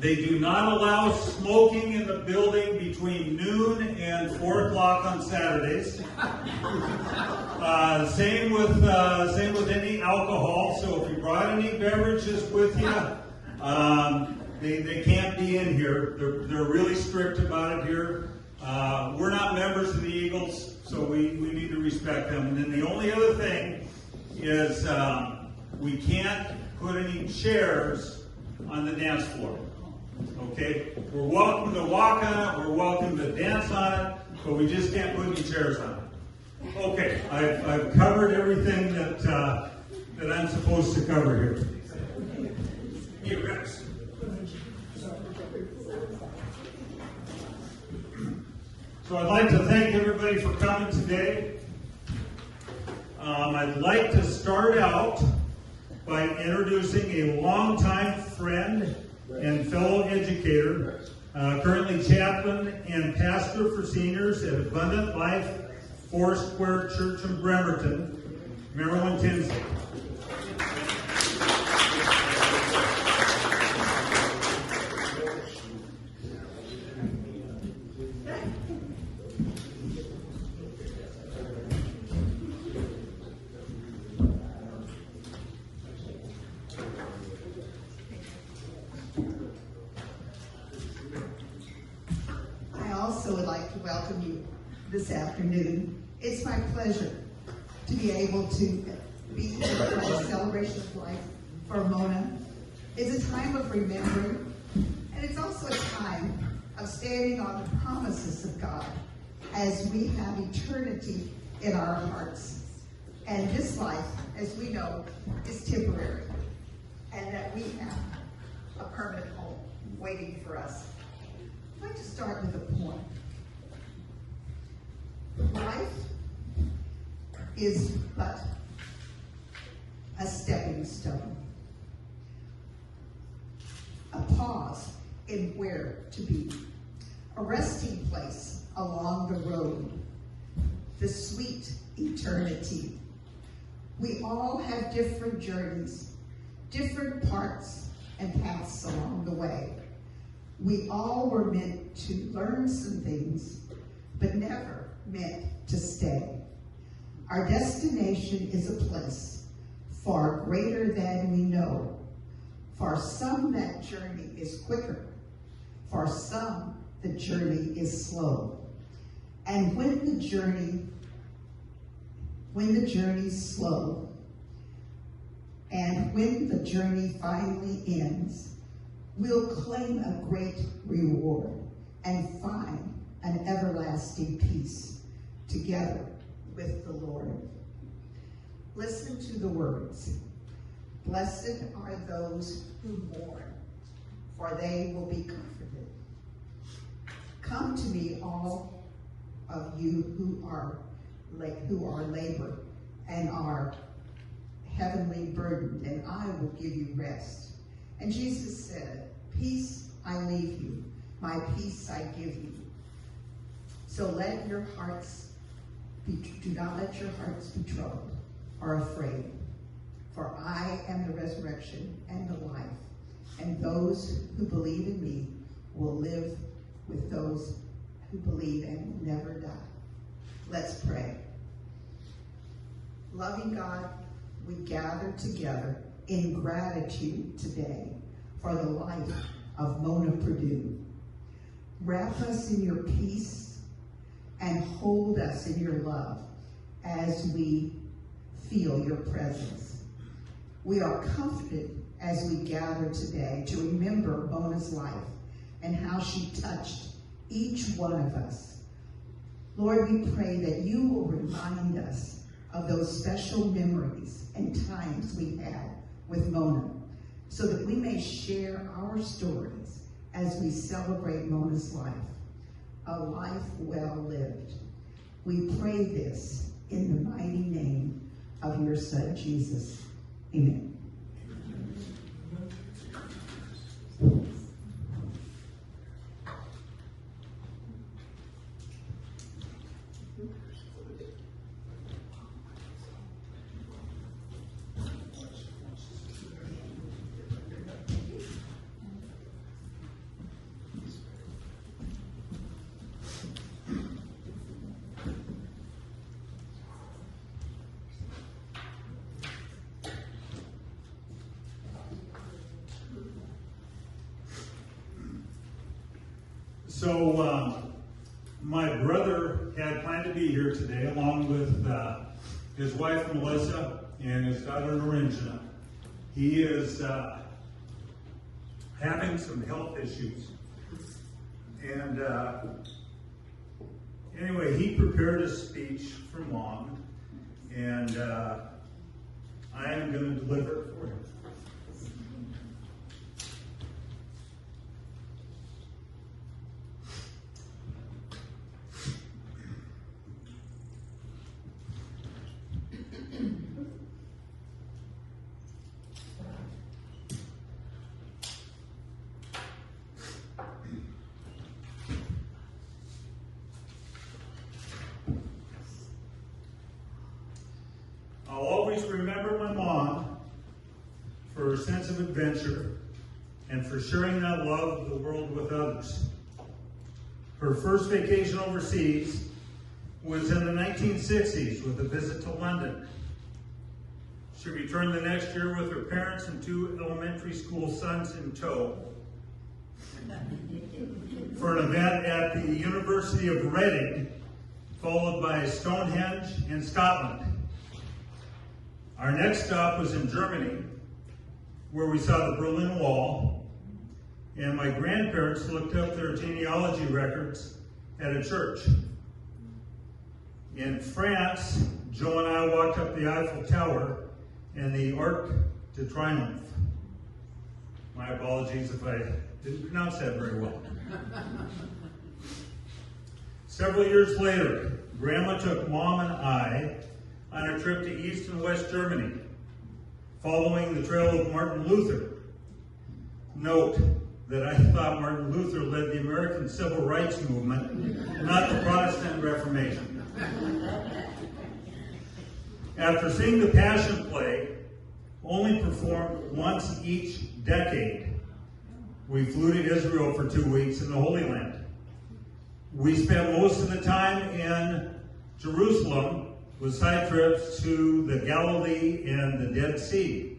They do not allow smoking in the building between noon and 4 o'clock on Saturdays. Same with any alcohol. So if you brought any beverages with you, they can't be in here. They're really strict about it here. We're not members of the Eagles, so we need to respect them. And then the only other thing is we can't put any chairs on the dance floor. Okay? We're welcome to walk on it, we're welcome to dance on it, but we just can't put any chairs on it. Okay, I've covered everything that I'm supposed to cover here. Hey, Rex. So I'd like to thank everybody for coming today. I'd like to start out by introducing a longtime friend and fellow educator, currently chaplain and pastor for seniors at Abundant Life Foursquare Church in Bremerton, Marilyn Tinsley. Welcome you this afternoon. It's my pleasure to be able to be here for the celebration of life for Mona. It's a time of remembering, and it's also a time of standing on the promises of God as we have eternity in our hearts. And this life, as we know, is temporary, and that we have a permanent home waiting for us. I'd like to start with a point. Life is but a stepping stone, a pause in where to be, a resting place along the road, the sweet eternity. We all have different journeys, different parts and paths along the way. We all were meant to learn some things, but never meant to stay. Our destination is a place far greater than we know. For some, that journey is quicker. For some, the journey is slow. And when the journey's slow, and when the journey finally ends, we'll claim a great reward and find an everlasting peace together with the Lord. Listen to the words. Blessed are those who mourn, for they will be comforted. Come to me, all of you who are labor and are heavenly burdened, and I will give you rest. And Jesus said, peace I leave you, my peace I give you. So do not let your hearts be troubled or afraid. For I am the resurrection and the life, and those who believe in me will live with those who believe and will never die. Let's pray. Loving God, we gather together in gratitude today for the life of Mona Perdue. Wrap us in your peace and hold us in your love as we feel your presence. We are comforted as we gather today to remember Mona's life and how she touched each one of us. Lord, we pray that you will remind us of those special memories and times we had with Mona, so that we may share our stories as we celebrate Mona's life, a life well lived. We pray this in the mighty name of your Son, Jesus. Amen. So my brother had planned to be here today along with his wife Melissa and his daughter Narendra. He is having some health issues. And anyway, he prepared a speech for Mom, and I am going to deliver it for him. I'll always remember my mom for her sense of adventure and for sharing that love of the world with others. Her first vacation overseas was in the 1960s with a visit to London. She returned the next year with her parents and 2 elementary school sons in tow for an event at the University of Reading, followed by Stonehenge in Scotland. Our next stop was in Germany, where we saw the Berlin Wall, and my grandparents looked up their genealogy records at a church. In France, Joe and I walked up the Eiffel Tower and the Arc de Triomphe. My apologies if I didn't pronounce that very well. Several years later, Grandma took Mom and I on a trip to East and West Germany, following the trail of Martin Luther. Note that I thought Martin Luther led the American Civil Rights Movement, not the Protestant Reformation. After seeing the Passion Play, only performed once each decade, we flew to Israel for 2 weeks in the Holy Land. We spent most of the time in Jerusalem, with side trips to the Galilee and the Dead Sea.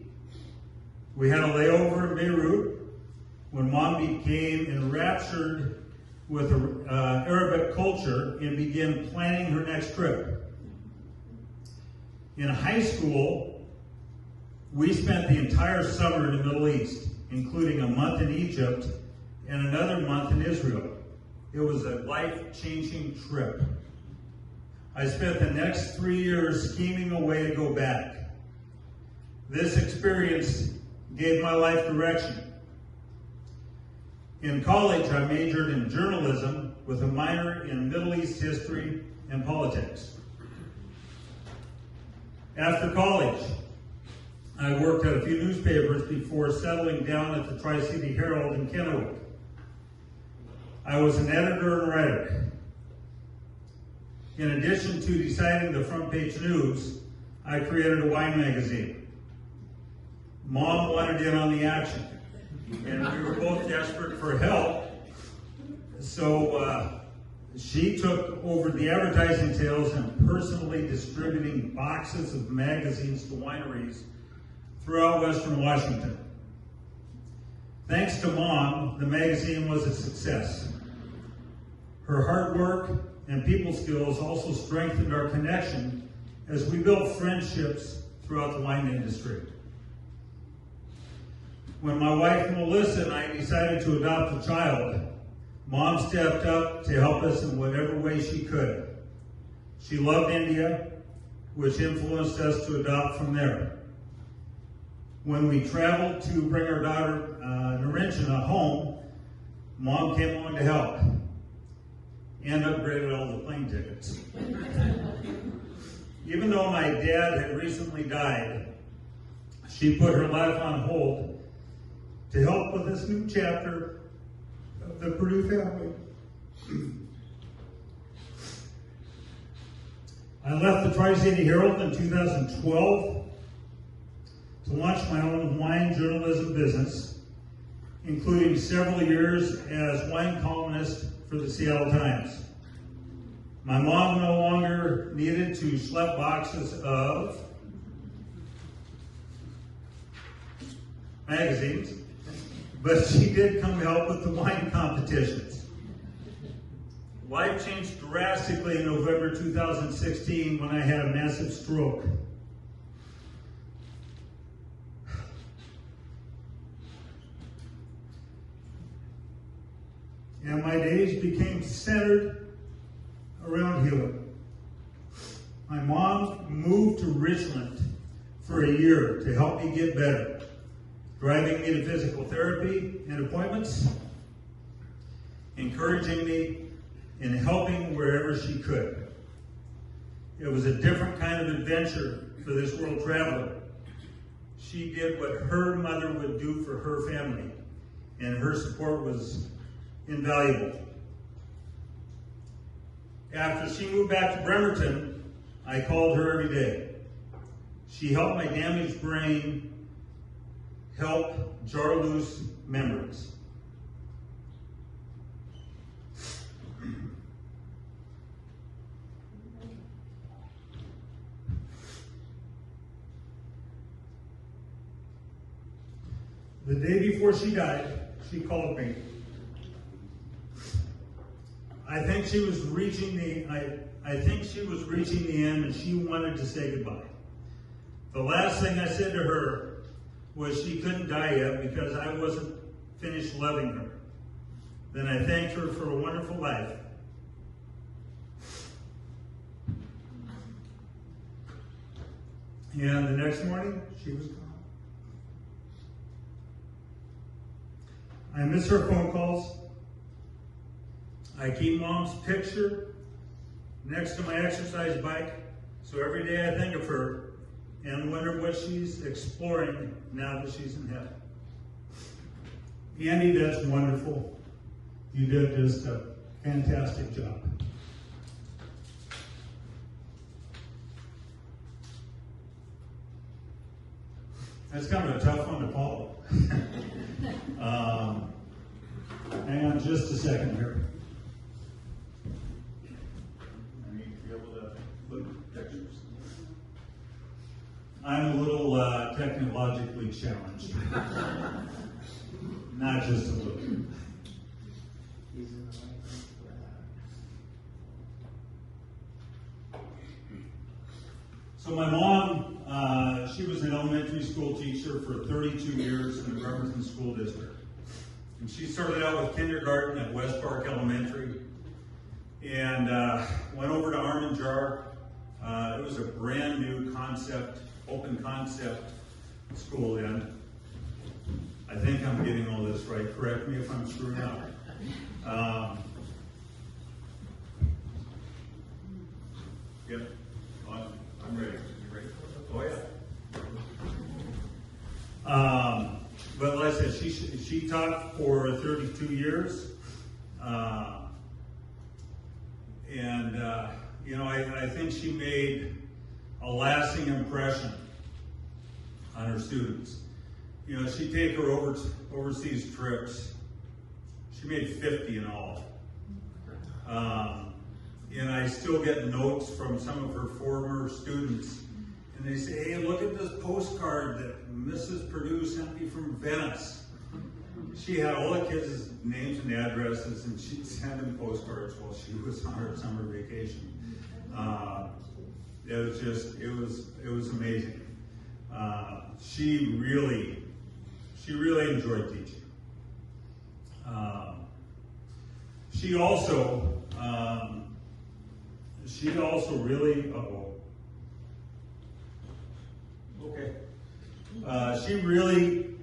We had a layover in Beirut when Mom became enraptured with Arabic culture and began planning her next trip. In high school, we spent the entire summer in the Middle East, including a month in Egypt and another month in Israel. It was a life-changing trip. I spent the next 3 years scheming a way to go back. This experience gave my life direction. In college, I majored in journalism with a minor in Middle East history and politics. After college, I worked at a few newspapers before settling down at the Tri-City Herald in Kennewick. I was an editor and writer. In addition to deciding the front page news, I created a wine magazine. Mom wanted in on the action, and we were both desperate for help. So she took over the advertising sales and personally distributing boxes of magazines to wineries throughout Western Washington. Thanks to Mom, the magazine was a success. Her hard work and people skills also strengthened our connection as we built friendships throughout the wine industry. When my wife Melissa and I decided to adopt a child, Mom stepped up to help us in whatever way she could. She loved India, which influenced us to adopt from there. When we traveled to bring our daughter Narendra home, Mom came along to help and upgraded all the plane tickets. Even though my dad had recently died, she put her life on hold to help with this new chapter of the Perdue family. I left the Tri-City Herald in 2012 to launch my own wine journalism business, including several years as wine columnist for the Seattle Times. My mom no longer needed to schlep boxes of magazines, but she did come help with the wine competitions. life changed drastically in November 2016 when I had a massive stroke. And my days became centered around healing. My mom moved to Richland for a year to help me get better, driving me to physical therapy and appointments, encouraging me, and helping wherever she could. It was a different kind of adventure for this world traveler. She did what her mother would do for her family, and her support was invaluable. After she moved back to Bremerton, I called her every day. She helped my damaged brain help jar loose memories. The day before she died, she called me. I think she was reaching the end, and she wanted to say goodbye. The last thing I said to her was she couldn't die yet because I wasn't finished loving her. Then I thanked her for a wonderful life. And the next morning, she was gone. I miss her phone calls. I keep Mom's picture next to my exercise bike, so every day I think of her and wonder what she's exploring now that she's in heaven. Andy, that's wonderful. You did just a fantastic job. That's kind of a tough one to follow. Hang on just a second here. I need to be able to look at pictures. I'm a little technologically challenged. Not just a little. So my mom, she was an elementary school teacher for 32 years in the Bremerton School District. And she started out with kindergarten at West Park Elementary and went over to Arm and Jar. It was a brand new concept, open concept school then. I think I'm getting all this right. Correct me if I'm screwing up. Yep. I'm ready. You ready? Oh yeah. But like I said, she taught for 32 years, I think she made a lasting impression on her students. You know, she'd take her overseas trips. She made 50 in all. And I still get notes from some of her former students. And they say, hey, look at this postcard that Mrs. Perdue sent me from Venice. She had all the kids' names and addresses, and she'd send them postcards while she was on her summer vacation. It was amazing. She really enjoyed teaching. She also really, okay. She really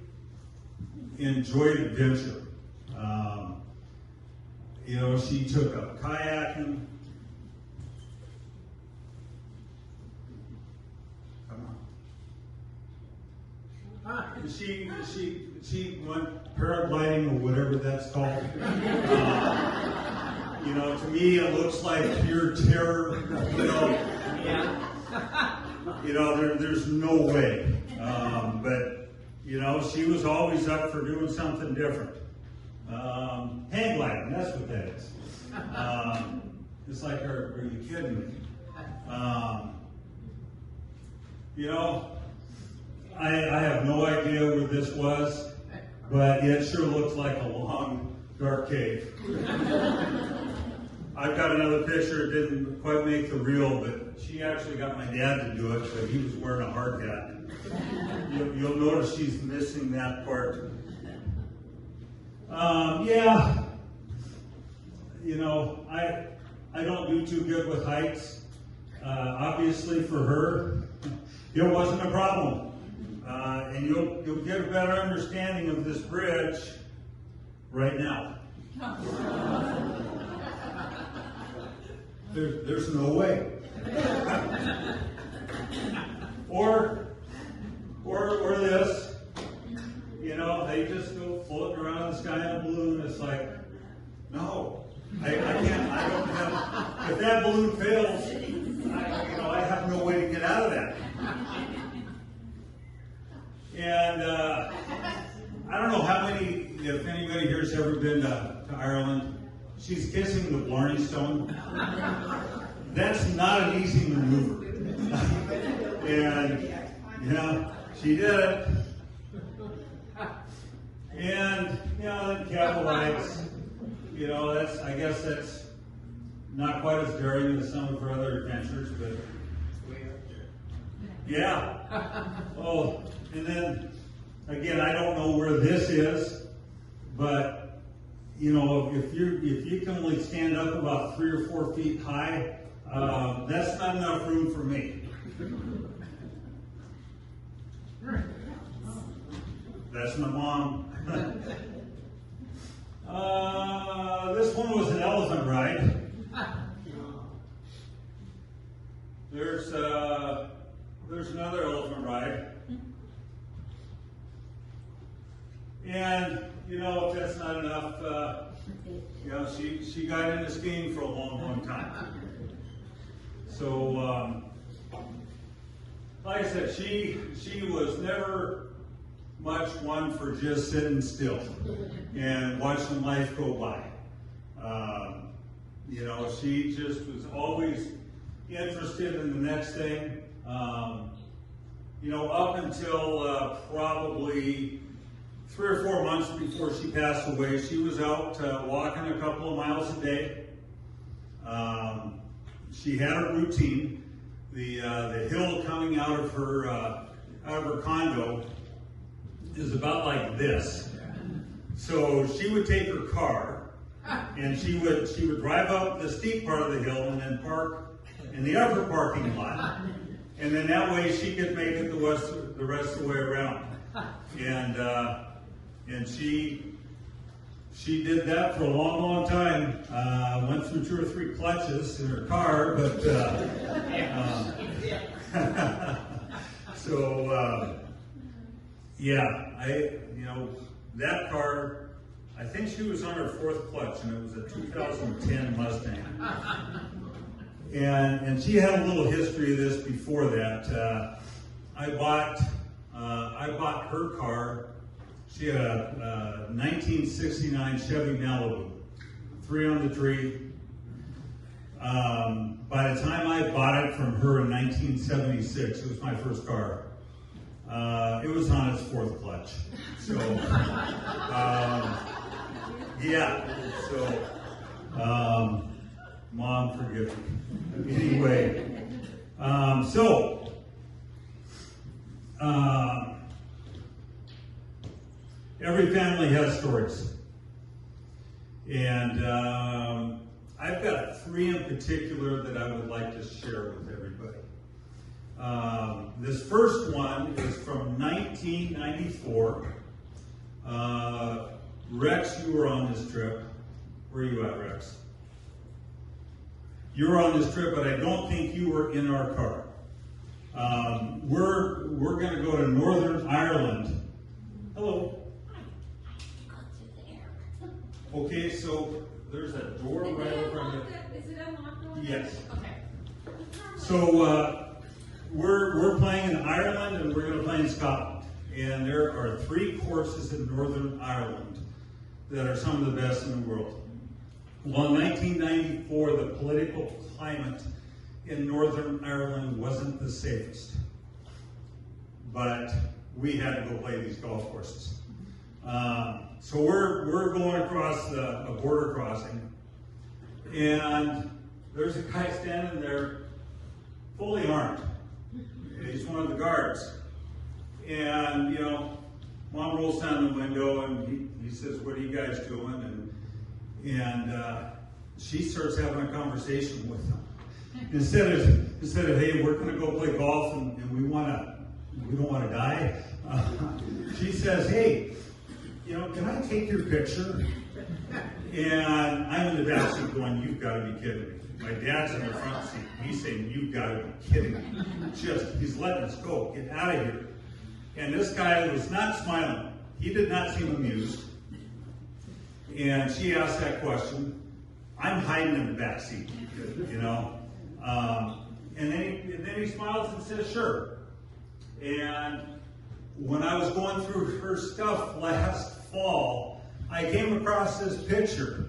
enjoyed adventure. She took up kayaking. Come on. She went paragliding or whatever that's called. To me it looks like pure terror. There's no way. But she was always up for doing something different. Hang gliding, that's what that is. It's like, are you kidding me? I have no idea where this was, but it sure looks like a long, dark cave. I've got another picture. It didn't quite make the reel, but she actually got my dad to do it, but he was wearing a hard hat. You'll notice she's missing that part. Yeah, you know, I don't do too good with heights. Obviously for her, it wasn't a problem. And you'll get a better understanding of this bridge right now. There's no way. or this, you know, they just go floating around the sky in a balloon. It's like, no, I can't. I don't have. If that balloon fails, I have no way to get out of that. And I don't know how many, if anybody here has ever been to Ireland. She's kissing the Blarney Stone. That's not an easy maneuver. And, yeah, she did it. And, then Capelites, I guess that's not quite as daring as some of her other adventures, but yeah. Oh, and then, again, I don't know where this is, but if you can only stand up about 3 or 4 feet high, that's not enough room for me. That's my mom. This one was an elephant ride. There's another elephant ride. And, if that's not enough, she got into skiing for a long, long time. So, like I said, she was never much one for just sitting still and watching life go by. She just was always interested in the next thing. Up until probably 3 or 4 months before she passed away, she was out walking a couple of miles a day. She had a routine. The hill coming out of her condo is about like this. So she would take her car and she would drive up the steep part of the hill and then park in the upper parking lot. And then that way she could make it the rest of the way around. And she did that for a long, long time. Went through 2 or 3 clutches in her car, but that car, I think she was on her 4th clutch, and it was a 2010 Mustang. And she had a little history of this before that. I bought her car. She had a 1969 Chevy Malibu, 3 on the tree. By the time I bought it from her in 1976, it was my first car. It was on its 4th clutch. So, Mom, forgive me. Anyway, every family has stories. And I've got 3 in particular that I would like to share with everybody. This first one is from 1994. Rex, you were on this trip. Where are you at, Rex? You were on this trip, but I don't think you were in our car. We're going to go to Northern Ireland. Hello. Okay, so there's a door right over here. Is it unlocked? Yes. Okay. So we're playing in Ireland and we're going to play in Scotland. And there are 3 courses in Northern Ireland that are some of the best in the world. Well, in 1994, the political climate in Northern Ireland wasn't the safest. But we had to go play these golf courses. So we're going across a border crossing, And there's a guy standing there, fully armed. He's one of the guards. And, you know, Mom rolls down the window and he says, "What are you guys doing?" And she starts having a conversation with him. Instead of hey, we're going to go play golf and we don't want to die. She says, "Hey, you know, can I take your picture?" And I'm in the back seat going, "You've got to be kidding me." My dad's in the front seat. He's saying, "You've got to be kidding me." He's letting us go. Get out of here. And this guy was not smiling. He did not seem amused. And she asked that question. I'm hiding in the back seat, you know. And then he smiles and says, "Sure." And when I was going through her stuff last fall, I came across this picture.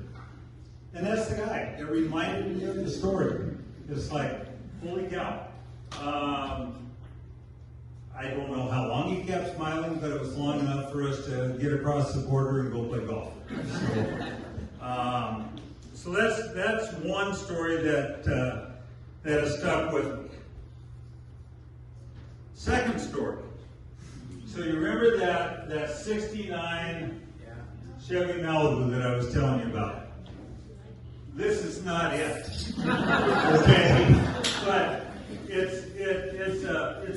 And that's the guy. It reminded me of the story. It's like, holy cow. I don't know how long he kept smiling, but it was long enough for us to get across the border and go play golf. So that's one story that has stuck with me. Second story. So you remember that 69 Chevy Malibu that I was telling you about? This is not it. Okay, but it's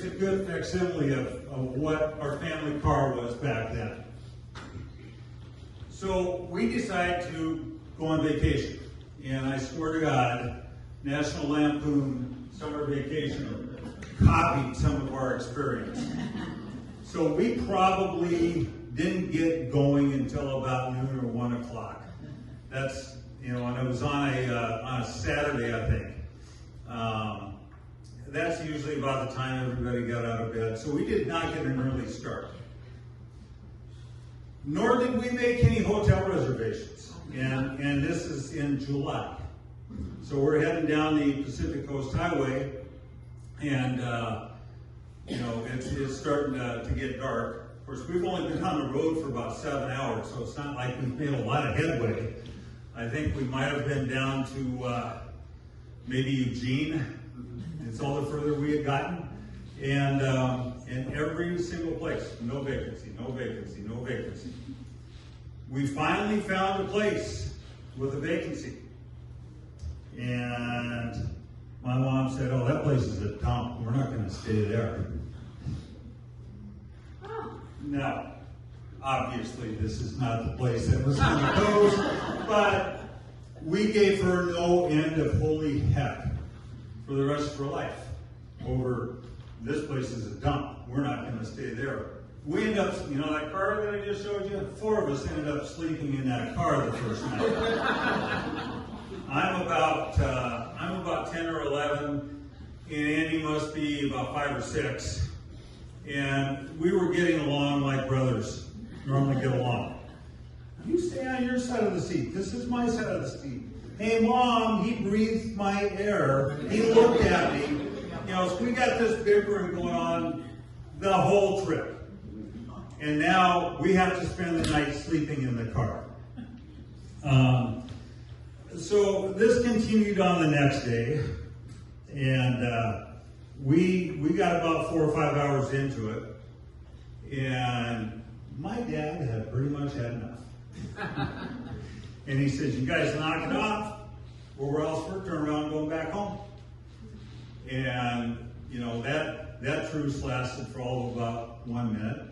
a good facsimile of what our family car was back then. So we decided to go on vacation, and I swear to God, National Lampoon Summer Vacation copied some of our experience. So we probably didn't get going until about noon or 1 o'clock. That's, you know, and it was on a Saturday, I think. That's usually about the time everybody got out of bed. So we did not get an early start. Nor did we make any hotel reservations. And this is in July. So we're heading down the Pacific Coast Highway, and you know, it's starting to get dark. Of course, we've only been on the road for about 7 hours, so it's not like we've made a lot of headway. I think we might have been down to maybe Eugene. It's all the further we had gotten. And in every single place, no vacancy, no vacancy, no vacancy. We finally found a place with a vacancy. And my mom said, "Oh, that place is a dump. We're not going to stay there." Now, obviously, this is not the place that was on the coast, but we gave her no end of holy heck for the rest of her life over, "This place is a dump. We're not going to stay there." We ended up, you know, that car that I just showed you, 4 of us ended up sleeping in that car the first night. I'm about 10 or 11, and Andy must be about 5 or 6. And we were getting along like brothers normally get along. "You stay on your side of the seat. This is my side of the seat." "Hey, Mom," he breathed my air. He looked at me. You know, so we got this bickering going on the whole trip. And now we have to spend the night sleeping in the car. So this continued on the next day, and we got about 4 or 5 hours into it, and my dad had pretty much had enough. And he says, "You guys knock it off, or we're else we're turning around and going back home." And you know, that truce lasted for all of about 1 minute,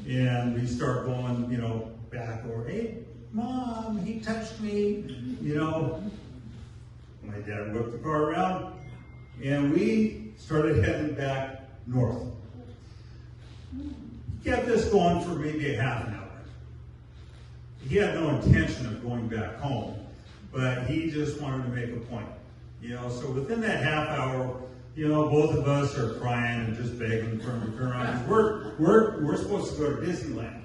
and we start going, you know, back over. "Hey, Mom, he touched me," you know. My dad whipped the car around, and we started heading back north. He kept this going for maybe a half an hour. He had no intention of going back home, but he just wanted to make a point. You know, so within that half hour, you know, both of us are crying and just begging for him to turn around. We're supposed to go to Disneyland.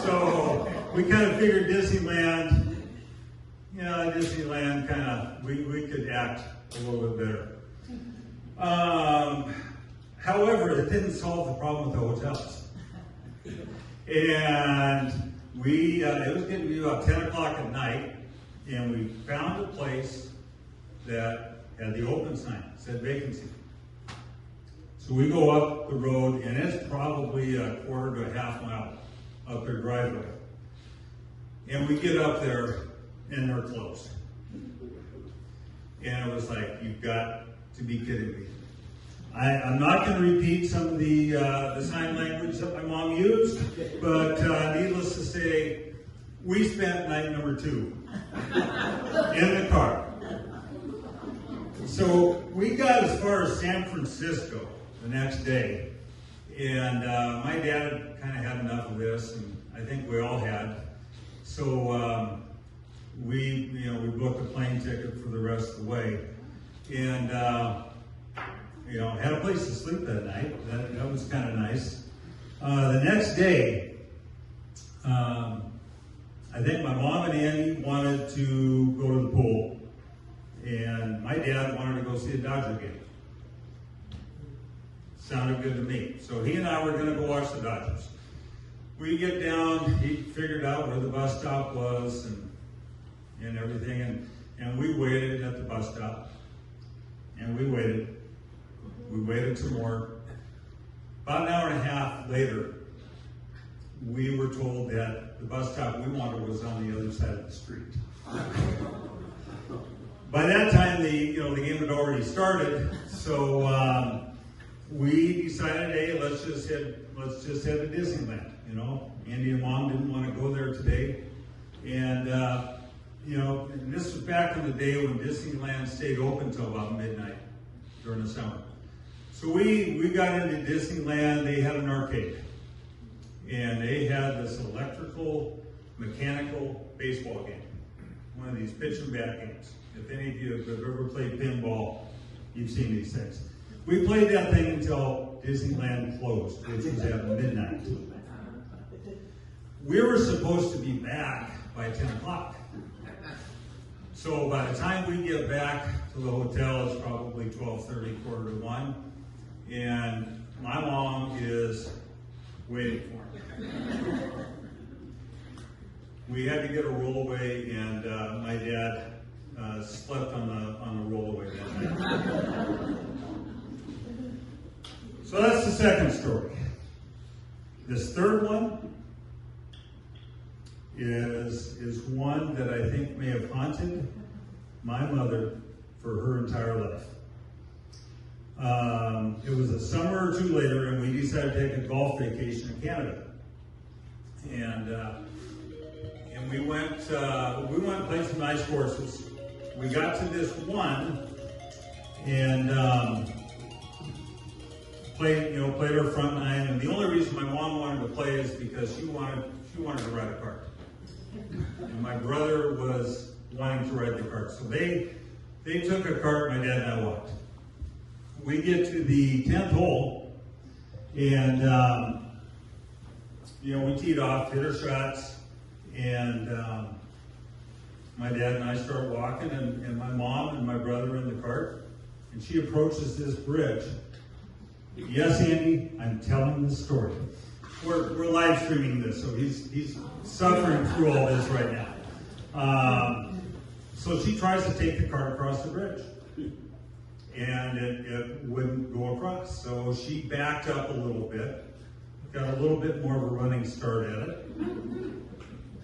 So we kind of figured Disneyland kind of, we could act a little bit better. However, it didn't solve the problem with the hotels. And it was getting to be about 10 o'clock at night, and we found a place that had the open sign, said vacancy. So we go up the road, and it's probably a quarter to a half mile up their driveway. And we get up there, and they're closed. And it was like, you've got to be kidding me. I'm not going to repeat some of the sign language that my mom used, but needless to say, we spent night number 2 in the car. So we got as far as San Francisco the next day, and my dad had kind of had enough of this, and I think we all had. So we booked a plane ticket for the rest of the way, and had a place to sleep that night. That was kind of nice. The next day, I think my mom and Andy wanted to go to the pool, and my dad wanted to go see a Dodger game. Sounded good to me. So he and I were going to go watch the Dodgers. We get down, he figured out where the bus stop was and everything, and we waited at the bus stop, and we waited. We waited some more. About an hour and a half later, we were told that the bus stop we wanted was on the other side of the street. By that time, the game had already started, so we decided, hey, let's just head to Disneyland. Andy and Mom didn't want to go there today, and and this was back in the day when Disneyland stayed open till about midnight during the summer. So we got into Disneyland. They had an arcade, and they had this electrical, mechanical baseball game, one of these pitch and bat games. If any of you have ever played pinball, you've seen these things. We played that thing until Disneyland closed, which was at midnight. We were supposed to be back by 10 o'clock. So by the time we get back to the hotel, it's probably 12:30, quarter to 1. And my mom is waiting for me. We had to get a rollaway, and my dad slept on the rollaway that night. So that's the second story. This third one is one that I think may have haunted my mother for her entire life. It was a summer or two later, and we decided to take a golf vacation in Canada. And we went and played some nice courses. We got to this one, and played our front nine. And the only reason my mom wanted to play is because she wanted to ride a cart, and my brother was wanting to ride the cart. So they took a cart. My dad and I walked. We get to the 10th hole, and we teed off, hit our shots, and my dad and I start walking, and my mom and my brother in the cart, and she approaches this bridge. Yes, Andy, I'm telling the story. We're live streaming this, so he's suffering through all this right now. So she tries to take the cart across the bridge, and it wouldn't go across. So she backed up a little bit, got a little bit more of a running start at it.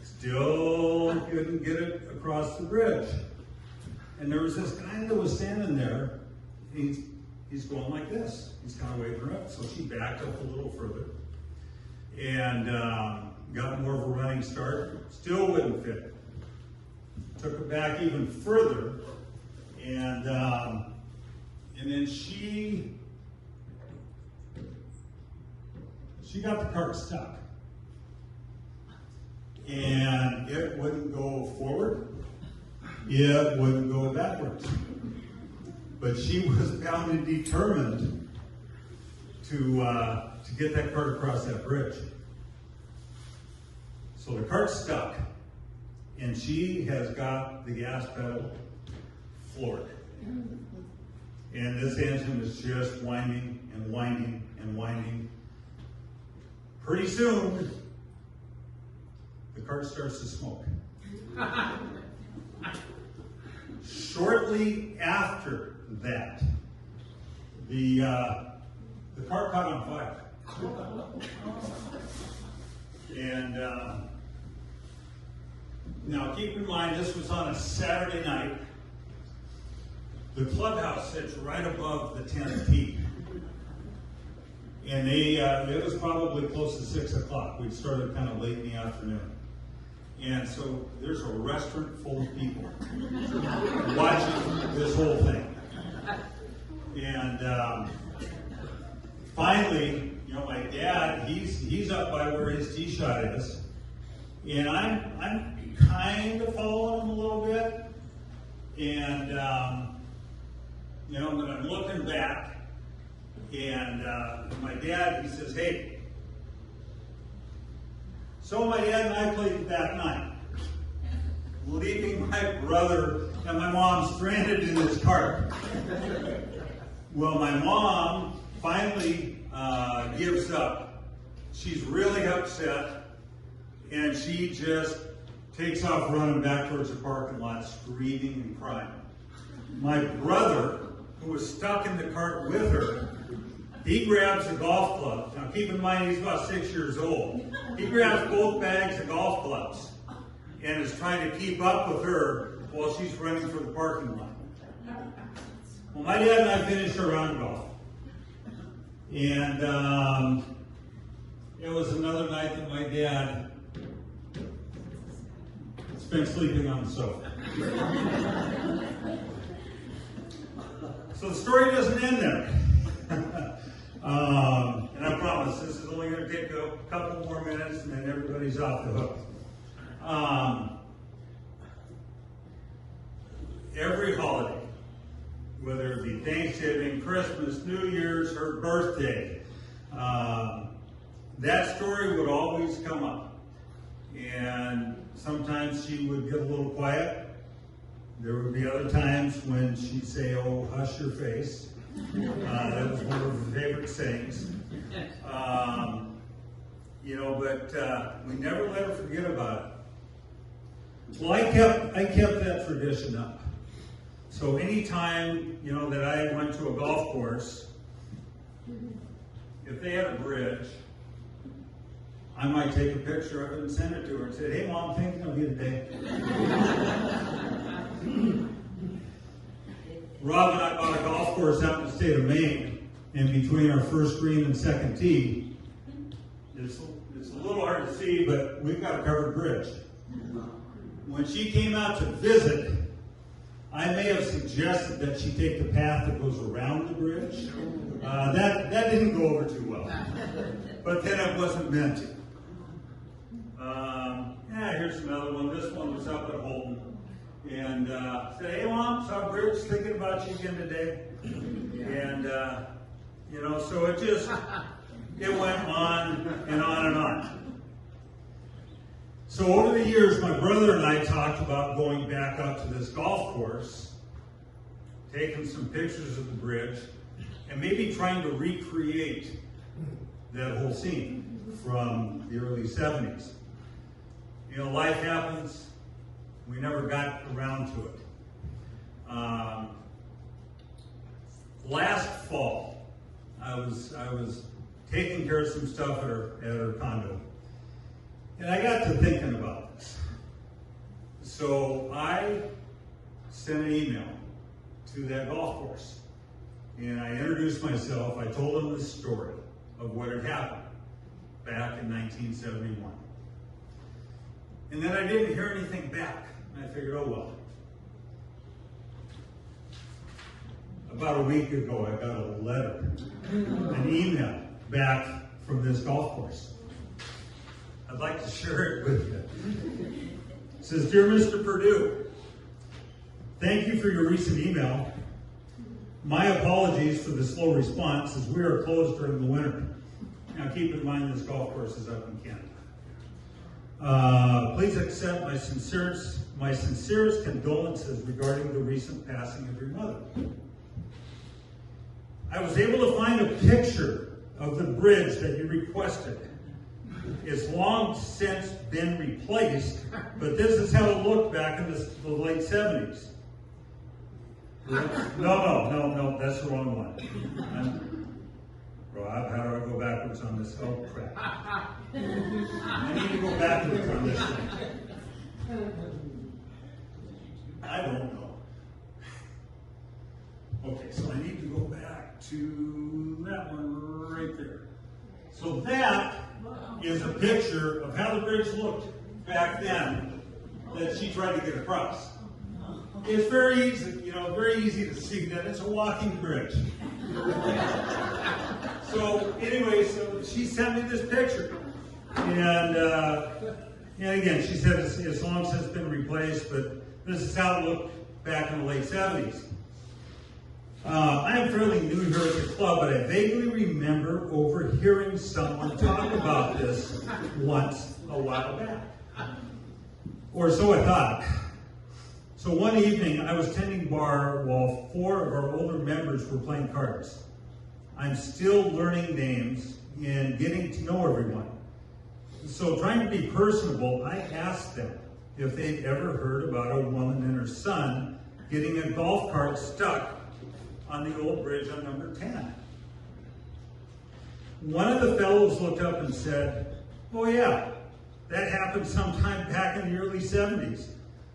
Still couldn't get it across the bridge. And there was this guy that was standing there. He's going like this. He's kind of waving her up. So she backed up a little further and got more of a running start. Still wouldn't fit. Took it back even further, and then she got the cart stuck, and it wouldn't go forward. It wouldn't go backwards. But she was bound and determined to get that cart across that bridge. So the cart's stuck, and she has got the gas pedal floored. And this engine is just winding and winding and winding. Pretty soon, the cart starts to smoke. Shortly after that, the car caught on fire. And now keep in mind, this was on a Saturday night. The clubhouse sits right above the 10th tee. And it was probably close to 6 o'clock. We'd started kind of late in the afternoon. And so there's a restaurant full of people watching this whole thing. And finally, my dad, he's up by where his tee shot is. And I'm kind of following him a little bit. And, but I'm looking back. And my dad, he says, hey. So my dad and I played that night, leaving my brother and my mom stranded in this cart. Well, my mom finally gives up. She's really upset, and she just takes off running back towards the parking lot, screaming and crying. My brother, who was stuck in the cart with her, he grabs a golf club. Now keep in mind, he's about 6 years old. He grabs both bags of golf clubs and is trying to keep up with her while she's running for the parking lot. Well, my dad and I finished our round of golf. And it was another night that my dad spent sleeping on the sofa. So the story doesn't end there. And I promise this is only going to take a couple more minutes and then everybody's off the hook. Every holiday, whether it be Thanksgiving, Christmas, New Year's, her birthday, that story would always come up. And sometimes she would get a little quiet. There would be other times when she'd say, oh, hush your face. That was one of her favorite sayings. But we never let her forget about it. Well, I kept that tradition up. So anytime, that I went to a golf course, if they had a bridge, I might take a picture of it and send it to her and say, hey, Mom, thinking of you today. Rob and I bought a golf course out in the state of Maine, and between our first green and second tee, it's a little hard to see, but we've got a covered bridge. When she came out to visit, I may have suggested that she take the path that goes around the bridge. That didn't go over too well, but then it wasn't meant to. Here's another one. This one was up at Holton. And said, hey, Mom, saw Bridge, thinking about you again today. And, so it went on and on and on. So over the years, my brother and I talked about going back up to this golf course, taking some pictures of the bridge, and maybe trying to recreate that whole scene from the early 70s. Life happens. We never got around to it. Last fall, I was taking care of some stuff at her condo, and I got to thinking about this. So I sent an email to that golf course, and I introduced myself. I told them the story of what had happened back in 1971. And then I didn't hear anything back. And I figured, oh well. About a week ago, I got a letter, an email back from this golf course. I'd like to share it with you. It says, Dear Mr. Perdue, thank you for your recent email. My apologies for the slow response as we are closed during the winter. Now keep in mind this golf course is up in Canada. Please accept my sincerest condolences regarding the recent passing of your mother. I was able to find a picture of the bridge that you requested, it's long since been replaced, but this is how it looked back in the late 70s. No, that's the wrong one. Rob, how do I go backwards on this? Oh, crap. I need to go backwards on this thing. I don't know. Okay, so I need to go back to that one right there. So that is a picture of how the bridge looked back then that she tried to get across. It's very easy, very easy to see that it's a walking bridge. So anyway, so she sent me this picture. And again, she said it's long since been replaced, but this is how it looked back in the late 70s. I am fairly new here at the club, but I vaguely remember overhearing someone talk about this once a while back. Or so I thought. So one evening, I was tending bar while 4 of our older members were playing cards. I'm still learning names and getting to know everyone. So trying to be personable, I asked them if they'd ever heard about a woman and her son getting a golf cart stuck on the old bridge on number 10. One of the fellows looked up and said, "Oh yeah, that happened sometime back in the early 70s.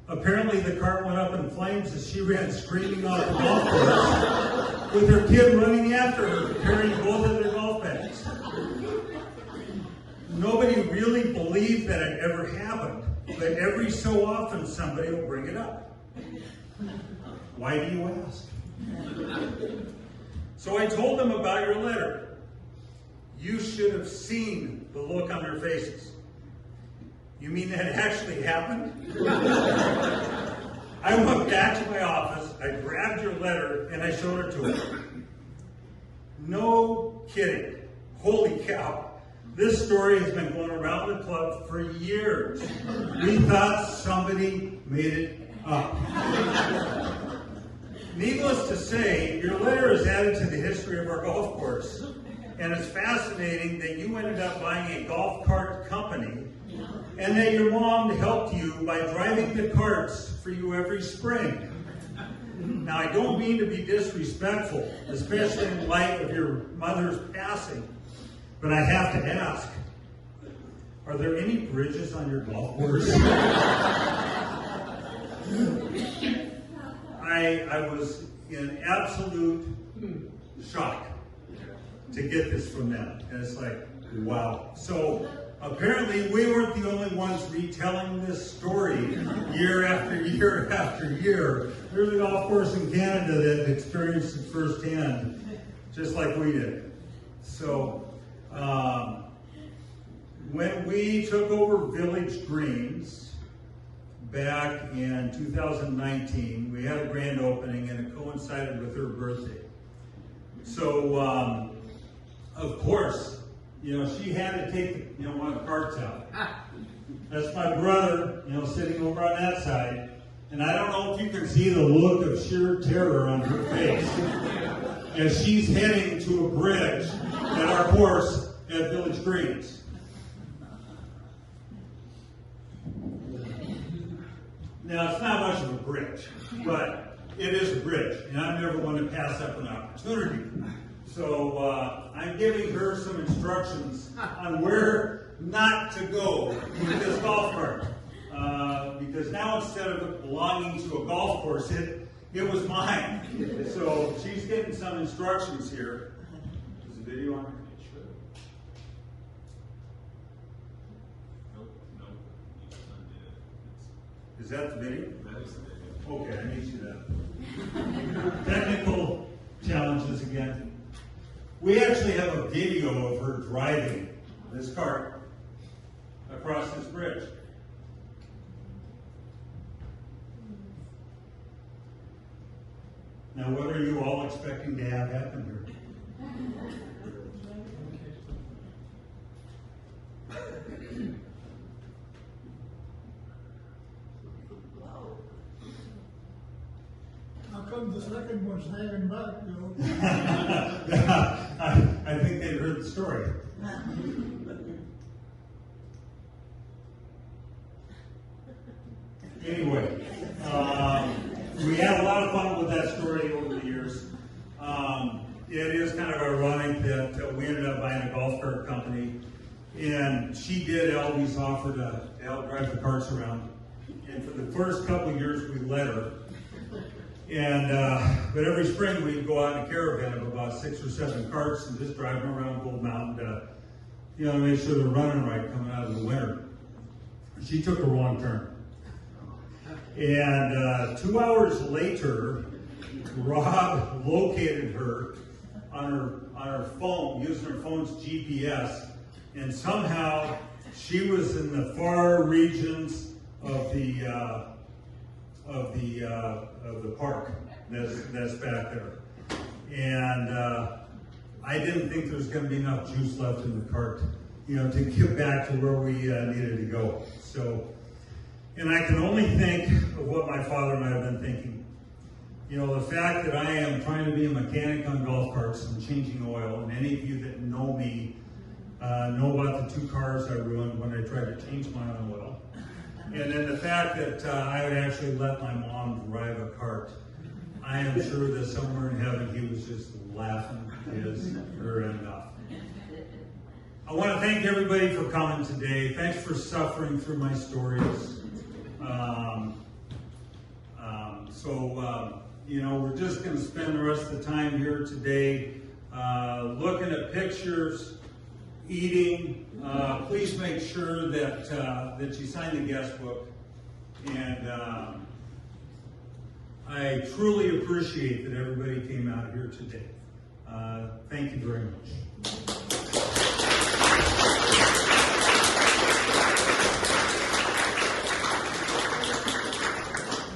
Apparently the cart went up in flames as she ran screaming off the golf course with her kid running after her, carrying both of their golf bags." Nobody really believed that it ever happened, but every so often somebody will bring it up. Why do you ask? So I told them about your letter. You should have seen the look on their faces. You mean that actually happened? I went back to my office, I grabbed your letter, and I showed it to her. No kidding. Holy cow. This story has been going around the club for years. We thought somebody made it up. Needless to say, your letter is added to the history of our golf course. And it's fascinating that you ended up buying a golf cart company and that your mom helped you by driving the carts for you every spring. Now, I don't mean to be disrespectful, especially in light of your mother's passing, but I have to ask, are there any bridges on your golf course? I was in absolute shock to get this from them. And it's like, wow. So apparently we weren't the only ones retelling this story year after year after year. There's a golf course in Canada that experienced it firsthand, just like we did. So when we took over Village Greens back in 2019, we had a grand opening and it coincided with her birthday. So, of course, she had to take one of the carts out. That's my brother, sitting over on that side. And I don't know if you can see the look of sheer terror on her face as she's heading to a bridge at our course at Village Greens. Now, it's not much of a bridge, but it is a bridge, and I'm never one to pass up an opportunity. So I'm giving her some instructions on where not to go with this golf cart. Because now instead of it belonging to a golf course, it was mine. So she's getting some instructions here. Is the video on? Is that the video? That is the video. Okay, I need you that. Technical challenges again. We actually have a video of her driving this cart across this bridge. Now, what are you all expecting to have happen here? How come the second one's hanging back, I think they heard the story. Anyway, we had a lot of fun with that story over the years. It is kind of ironic that we ended up buying a golf cart company, and she did always offer to help drive the carts around. And for the first couple of years, we let her. And but every spring we'd go out in a caravan of about 6 or 7 carts and just drive them around Gold Mountain to make sure they're running right coming out of the winter. She took a wrong turn. And 2 hours later, Rob located her on her phone, using her phone's GPS, and somehow she was in the far regions of the park that's back there. And I didn't think there was going to be enough juice left in the cart, to get back to where we needed to go. So, and I can only think of what my father might have been thinking. The fact that I am trying to be a mechanic on golf carts and changing oil, and any of you that know me know about the 2 cars I ruined when I tried to change my own oil. And then the fact that I would actually let my mom drive a cart. I am sure that somewhere in heaven he was just laughing her end off. I want to thank everybody for coming today. Thanks for suffering through my stories. We're just going to spend the rest of the time here today looking at pictures, eating. Please make sure that you sign the guest book. And I truly appreciate that everybody came out here today. Thank you very much.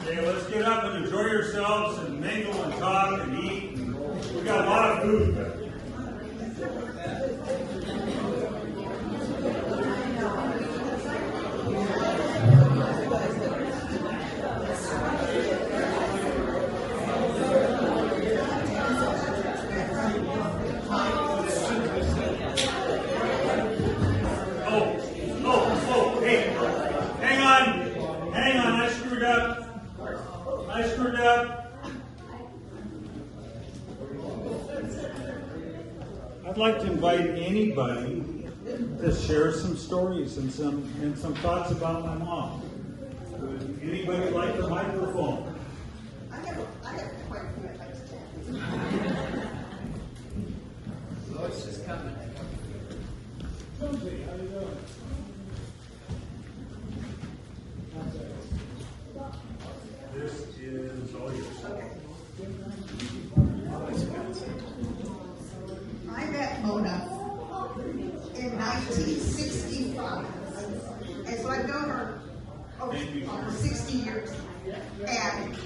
Okay, let's get up and enjoy yourselves and mingle and talk and eat. We got a lot of food. I screwed up. I'd like to invite anybody to share some stories and some thoughts about my mom. Would anybody like the microphone? I have quite a few I'd like to tell. Lois is coming. Jonesy, how you doing? This is all yours. I met Mona in 1965, and so I've known her over 60 years. And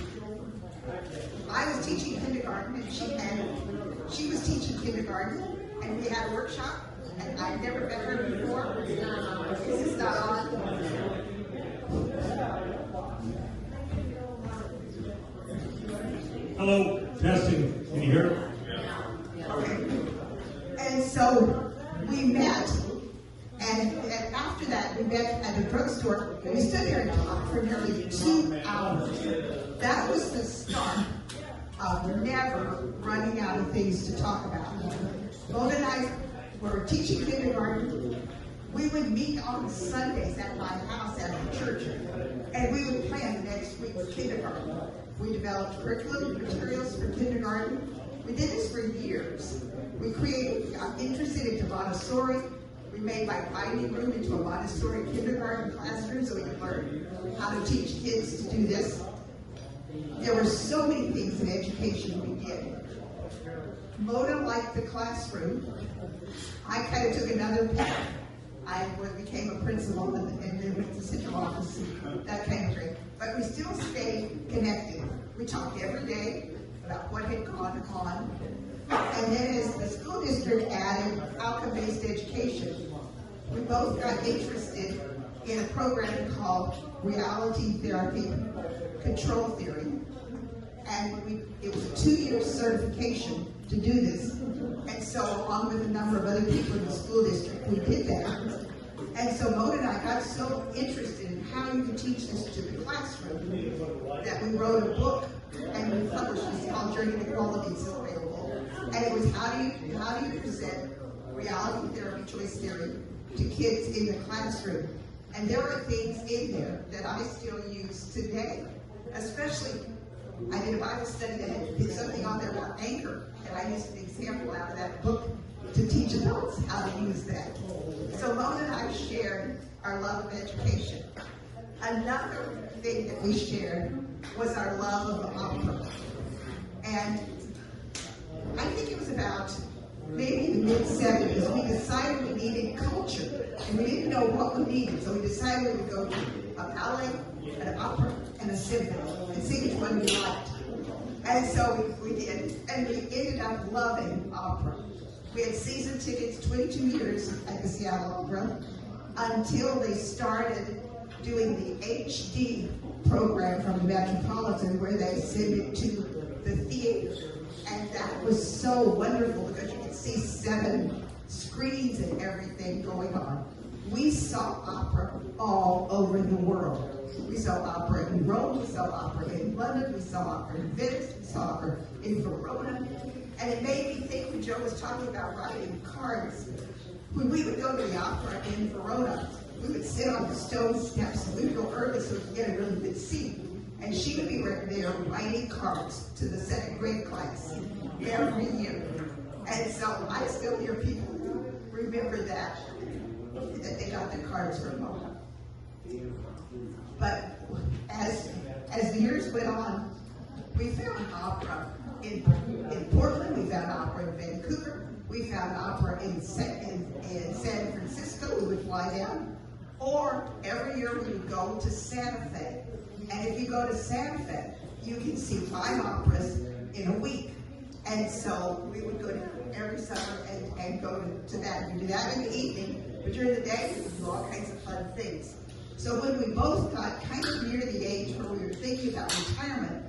I was teaching kindergarten, and she was teaching kindergarten, and we had a workshop, and I'd never met her before. This is not on. Hello, testing. Can you hear? Okay. And so we met, and after that we met at a drugstore, and we stood there and talked for nearly 2 hours. That was the start of never running out of things to talk about. Mona and I were teaching kindergarten. We would meet on Sundays at my house at the church, and we would plan the next week for kindergarten. We developed curriculum materials for kindergarten. We did this for years. We got interested into Montessori. We made my dining room into a Montessori kindergarten classroom so we could learn how to teach kids to do this. There were so many things in education we did. Mona liked the classroom. I kind of took another path. I became a principal and then went to central office, that kind of thing. But we still stayed connected. We talked every day about what had gone on. And then as the school district added outcome-based education, we both got interested in a program called Reality Therapy Control Theory. And it was a 2-year certification to do this. And so along with a number of other people in the school district, we did that. And so Mona and I got so interested in how you could teach this to the classroom that we wrote a book and we published it. It's called Journey to Equality. It's still available. And it was how do you present reality therapy, choice theory to kids in the classroom. And there are things in there that I still use today. Especially, I did a Bible study that had something on there about anchor, and I used an example out of that book to teach adults how to use that. So Mona and I shared our love of education. Another thing that we shared was our love of opera. And I think it was about maybe the mid-70s, we decided we needed culture, and we didn't know what we needed, so we decided we would go to a ballet, an opera, and a symphony, and see which one we liked. And so we did, and we ended up loving opera. We had season tickets 22 years at the Seattle Opera until they started doing the HD program from the Metropolitan, where they send it to the theater. And that was so wonderful because you could see 7 screens and everything going on. We saw opera all over the world. We saw opera in Rome, we saw opera in London, we saw opera in Venice, we saw opera in Verona. And it made me think when Joe was talking about writing cards. When we would go to the opera in Verona, we would sit on the stone steps, and we would go early so we could get a really good seat. And she would be right there writing cards to the 2nd grade class every year. And so I still hear people remember that they got their cards from Mona. But as the years went on, we found opera in Portland, we found opera in Vancouver, we found opera in San Francisco. We would fly down. Or every year we would go to Santa Fe. And if you go to Santa Fe, you can see 5 operas in a week. And so we would go to every summer and go to that. We do that in the evening, but during the day, we would do all kinds of fun things. So when we both got kind of near the age where we were thinking about retirement,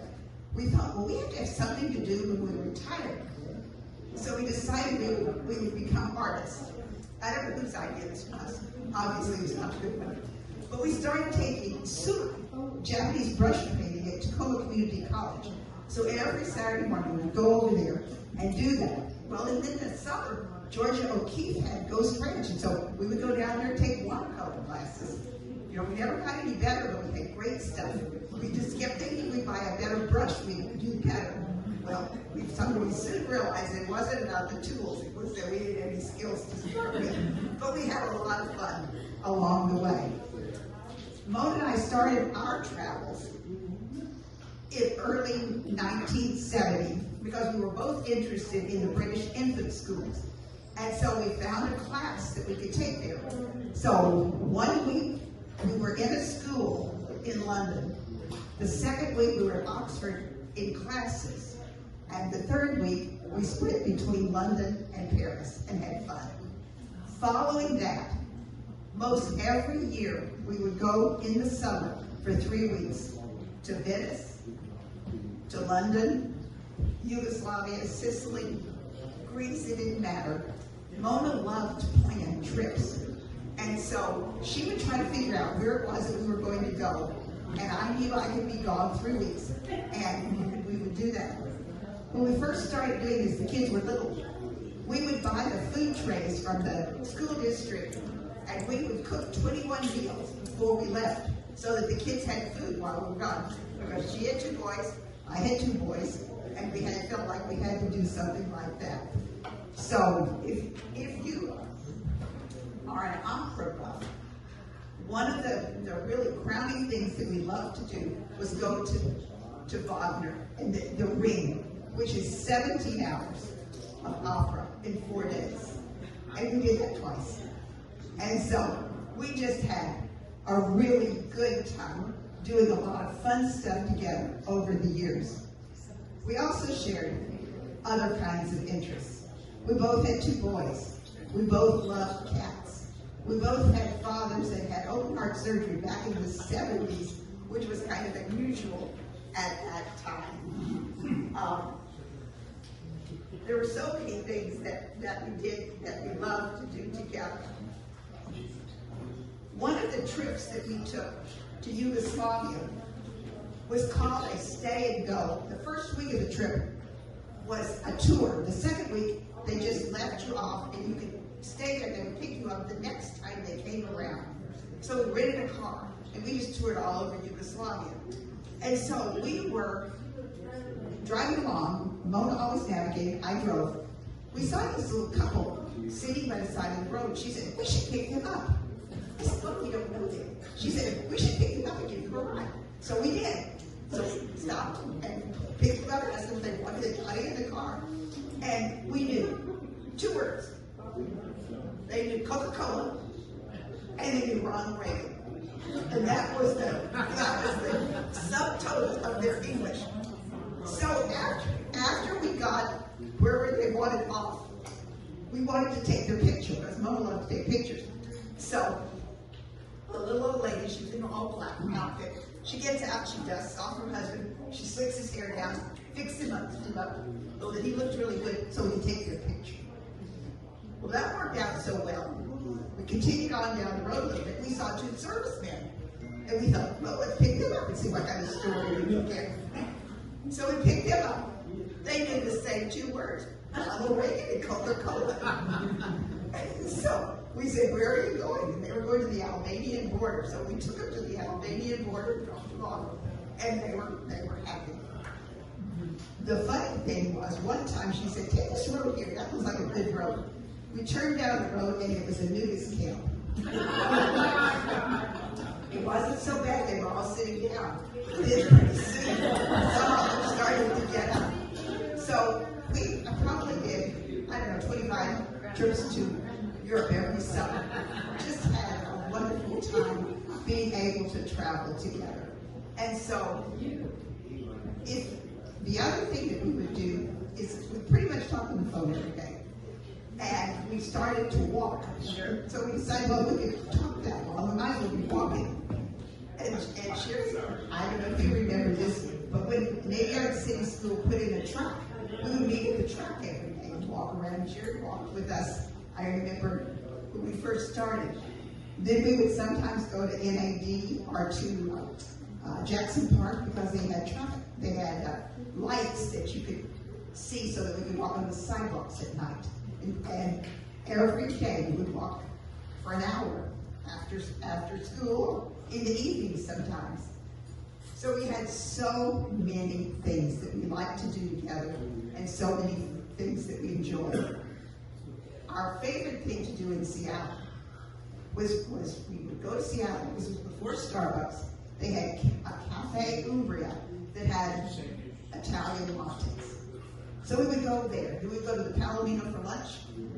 we thought, well, we have to have something to do when we retire. So we decided we would become artists. I don't know whose idea this was. Obviously, it was not a good one. But we started taking sumai, Japanese brush painting, at Tacoma Community College. So every Saturday morning, we would go over there and do that. Well, and then in the summer, Georgia O'Keeffe had Ghost Ranch, and so we would go down there and take watercolor classes. You know, we never got any better, but we had great stuff. We just kept thinking we'd buy a better brush, we'd do better. Well, we soon realized it wasn't about the tools, it was that we didn't have any skills to start with. But we had a lot of fun along the way. Mona and I started our travels in early 1970 because we were both interested in the British infant schools. And so we found a class that we could take there. So one week we were in a school in London. The second week we were at Oxford in classes. And the third week we split between London and Paris and had fun. Following that, most every year we would go in the summer for 3 weeks to Venice, to London, Yugoslavia, Sicily, Greece, it didn't matter. Mona loved to plan trips. And so she would try to figure out where it was that we were going to go. And I knew I could be gone 3 weeks. And we would do that. When we first started doing this, the kids were little. We would buy the food trays from the school district, and we would cook 21 meals before we left so that the kids had food while we were gone. Because she had 2 boys, I had 2 boys, and we had felt like we had to do something like that. So if you are an opera buff, one of the really crowning things that we loved to do was go to Wagner and the Ring, which is 17 hours of opera in 4 days. And we did that twice. And so we just had a really good time doing a lot of fun stuff together over the years. We also shared other kinds of interests. We both had 2 boys. We both loved cats. We both had fathers that had open heart surgery back in the 70s, which was kind of unusual at that time. There were so many things that we did that we loved to do together. One of the trips that we took to Yugoslavia was called a stay and go. The first week of the trip was a tour. The second week, they just left you off and you could stay there. They would pick you up the next time they came around. So we rented a car and we just toured all over Yugoslavia. And so we were driving along. Mona always navigated. I drove. We saw this little couple sitting by the side of the road. She said, we should pick them up. I said, look, we don't know them. She said, we should pick them up and give them a ride. So we did. So we stopped and picked them up and asked them if they wanted to get in the car. And we knew 2 words. They knew Coca-Cola and they knew Ronald Reagan. And that was the subtotal of their English. So after we got wherever they wanted off, we wanted to take their picture because Mona loved to take pictures. So the little old lady, she was in an all black outfit. She gets out, she dusts off her husband, she slicks his hair down, fixed him up, so that he looked really good so we could take their picture. Well, that worked out so well. We continued on down the road a little bit. We saw 2 servicemen. And we thought, well, let's pick them up and see what kind of story we can get. So we picked them up. They knew the same 2 words. Ronald Reagan and Coca-Cola. So we said, where are you going? And they were going to the Albanian border. So we took them to the Albanian border, dropped them off, and they were happy. The funny thing was, one time she said, take this road here. That looks like a good road. We turned down the road and it was a nudist camp. It wasn't so bad, they were all sitting down. Then pretty soon, some of them started to get up. So we probably did, I don't know, 25 trips to Europe every summer. Just had a wonderful time being able to travel together. And so, if the other thing that we would do is we pretty much talk on the phone every day. And we started to walk. So we decided, well, we could talk that long, we might as well be walking. And Sherry, I don't know if you remember this, but when Navy Yard City School put in a track, we would meet at the track every day and walk around. Sherry walked with us. I remember when we first started. Then we would sometimes go to NAD or to Jackson Park because they had traffic. They had lights that you could see so that we could walk on the sidewalks at night. And every day we would walk for an hour after school, in the evening sometimes. So we had so many things that we liked to do together and so many things that we enjoyed. Our favorite thing to do in Seattle was we would go to Seattle. This was before Starbucks. They had a Cafe Umbria that had Italian lattes. So we would go there. We would go to the Palomino for lunch,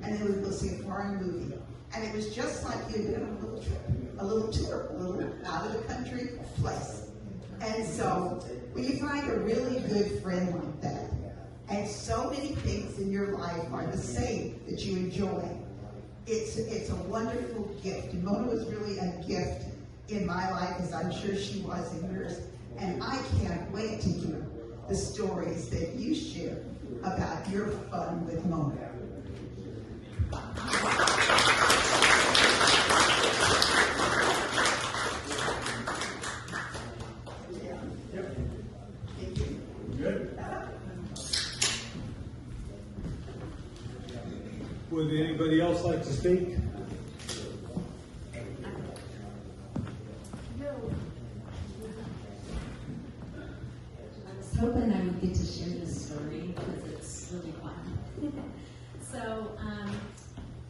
and then we would go see a foreign movie. And it was just like you'd been on a little trip, a little tour, a little out of the country place. And so when you find a really good friend like that, and so many things in your life are the same that you enjoy, it's a wonderful gift. And Mona was really a gift in my life, as I'm sure she was in yours. And I can't wait to hear the stories that you share about your fun with Mona. Good. Would anybody else like to speak? I was hoping I would get to share this story because it's really fun. So,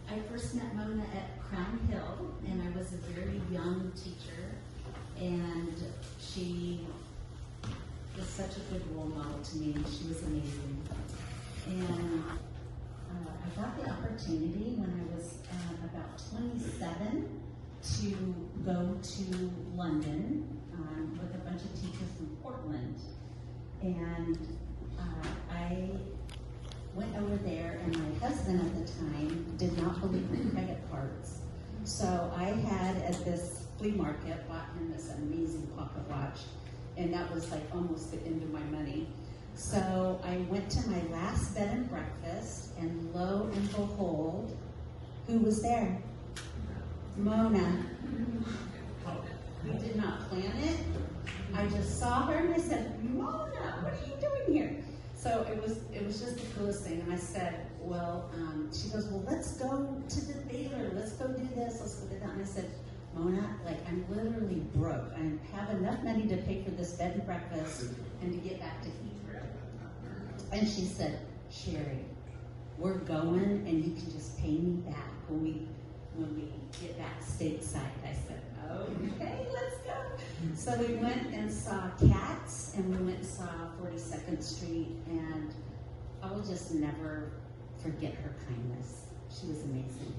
I first met Mona at Crown Hill, and I was a very young teacher, and she was such a good role model to me. She was amazing. And I got the opportunity when I was about 27 to go to London with a bunch of teachers from Portland. And I went over there, and my husband at the time did not believe in credit cards. So I had, at this flea market, bought him this amazing pocket watch, and that was like almost the end of my money. So I went to my last bed and breakfast, and lo and behold, who was there? Mona. So it was just the coolest thing. And I said, well, she goes, well, let's go to the theater. Let's go do this. Let's go do that. And I said, Mona, like, I'm literally broke. I have enough money to pay for this bed and breakfast and to get back to Heathrow. And she said, Sherry, we're going and you can just pay me back when we get back stateside. I said, okay, let's go. So we went and saw Cats, and we went and saw 42nd Street, and I will just never forget her kindness. She was amazing.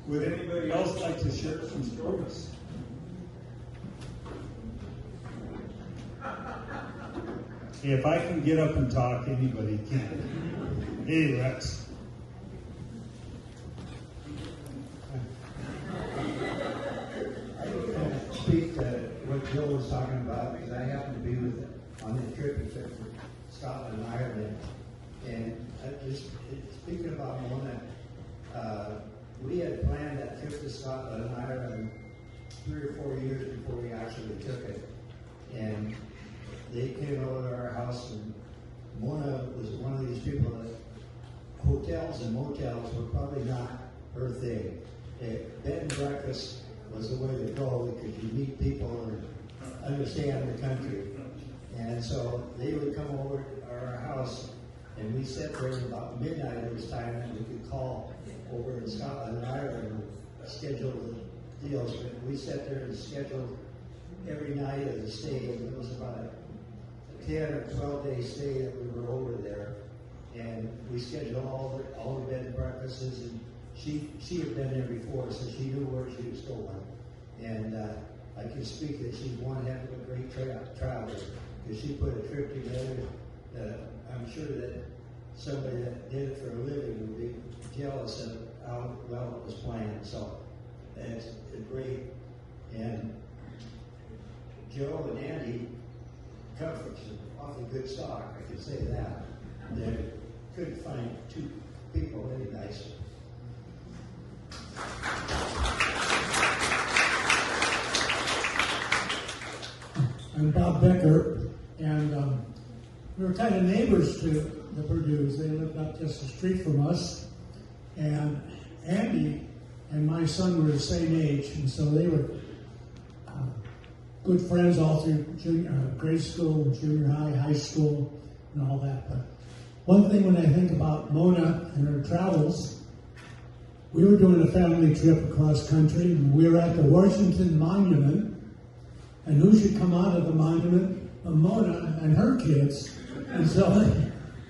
Would anybody else like to share some stories? Hey, if I can get up and talk, anybody can. Hey, Rex. I can speak to what Jill was talking about because I happened to be with on the trip for Scotland and Ireland. And speaking about Mona, we had planned that trip to Scotland and Ireland 3 or 4 years before we actually took it. And they came over to our house, and Mona was one of these people that hotels and motels were probably not her thing. Bed and breakfast was the way to go because you meet people and understand the country. And so they would come over to our house, and we sat there about midnight. It was time that we could call over in Scotland and Ireland and schedule the deals. But we sat there and scheduled every night of the stay, and it was about a 10 or 12 day stay that we were over there. And we scheduled all the bed and breakfasts, and she had been there before, so she knew where she was going. And I can speak that she's one heck of a great traveler, because she put a trip together. I'm sure that somebody that did it for a living would be jealous of how well it was planned. So it's great. And Joe and Andy come from some awfully good stock, I can say that. They couldn't find two people any nicer. I'm Bob Becker, and we were kind of neighbors to the Perdues. They lived up just the street from us, and Andy and my son were the same age, and so they were good friends all through grade school, junior high, high school, and all that. But one thing when I think about Mona and her travels, we were doing a family trip across country, and we were at the Washington Monument. And who should come out of the monument but Mona and her kids? And so,